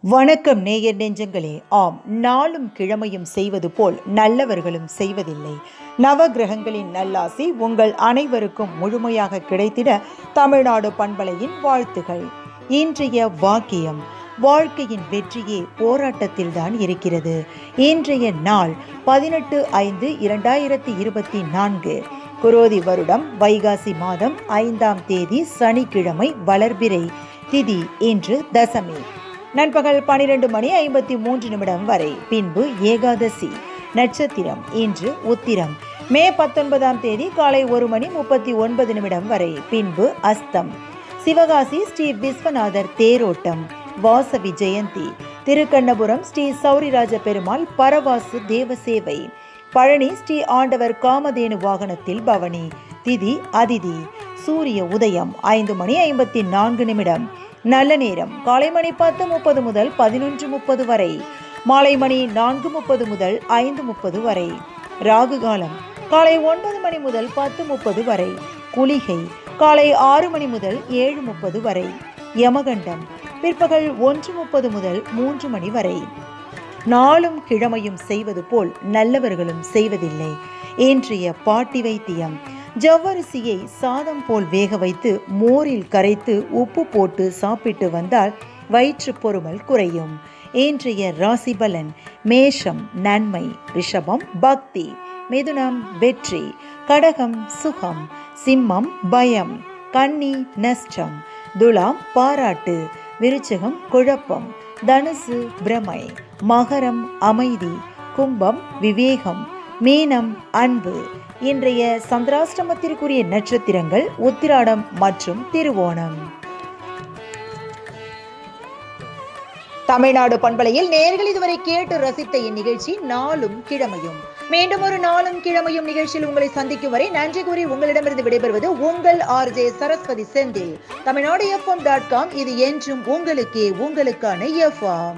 வணக்கம் நேயர் நெஞ்சங்களே. ஆம், நாளும் கிழமையும் செய்வது போல் நல்லவர்களும் செய்வதில்லை. நவகிரகங்களின் நல்லாசி உங்கள் அனைவருக்கும் முழுமையாக கிடைத்திட தமிழ்நாடு பண்பலையின் வாழ்த்துகள். இன்றைய வாக்கியம்: வாழ்க்கையின் வெற்றியே போராட்டத்தில்தான் இருக்கிறது. இன்றைய நாள் 18/5/2024, குரோதி வருடம் வைகாசி மாதம் 5ஆம் தேதி சனிக்கிழமை, வளர்பிறை திதி. இன்று தசமி. நண்பகல் 12:53 வரை. பின்பு ஏகாதசி. நட்சத்திரம் இன்று உத்திரம். மே 19ஆம் தேதி காலை 1:39 வரை. பின்பு அஸ்தம். சிவகாசி ஸ்ரீ விஸ்வநாதர் தேரோட்டம். வாசவி ஜெயந்தி. திருக்கண்ணபுரம் ஸ்ரீ சௌரிராஜ பெருமாள் பரவாசு தேவசேவை. பழனி ஸ்ரீ ஆண்டவர் காமதேனு வாகனத்தில் பவனி. திதி அதிதி. சூரிய உதயம் 5:54. நல்ல நேரம் காலை மணி 10:30 முதல் 11:30 வரை. மாலை மணி 4:30 முதல் 5:30 வரை. ராகு காலம் காலை 9 மணி முதல் 10:30 வரை. குளிகை காலை 6 மணி முதல் 7:30 வரை. யமகண்டம் பிற்பகல் 1:30 முதல் 3 மணி வரை. நாளும் கிழமையும் செய்வது போல் நல்லவர்களும் செய்வதில்லை. இன்றைய பாட்டி வைத்தியம்: ஜவ்வரிசியை சாதம் போல் வேக வைத்து மோரில் கரைத்து உப்பு போட்டு சாப்பிட்டு வந்தால் வயிற்று பொறுமல் குறையும். இன்றைய ராசி பலன்: மேஷம் நன்மை, ரிஷபம் பக்தி, மிதுனம் வெற்றி, கடகம் சுகம், சிம்மம் பயம், கன்னி நஷ்டம், துலாம் பாராட்டு, விருச்சிகம் குழப்பம், தனுசு பிரமை, மகரம் அமைதி, கும்பம் விவேகம், மீனம் அன்பு. இன்றைய சந்திராஷ்டமத்திற்குரிய நட்சத்திரங்கள் உத்திராடம் மற்றும் திருவோணம். தமிழ்நாடு பண்பலையில் நேயர்கள் இதுவரை கேட்டு ரசித்த இந்நிகழ்ச்சி நாளும் கிழமையும். மீண்டும் ஒரு நாளும் கிழமையும் நிகழ்ச்சியில் உங்களை சந்திக்கும் வரை நன்றி கூறி உங்களிடமிருந்து விடைபெறுவது உங்கள் RJ சரஸ்வதி செந்தில். தமிழ்நாடு FM.com. இது என்றும் உங்களுக்கே, உங்களுக்கான FM.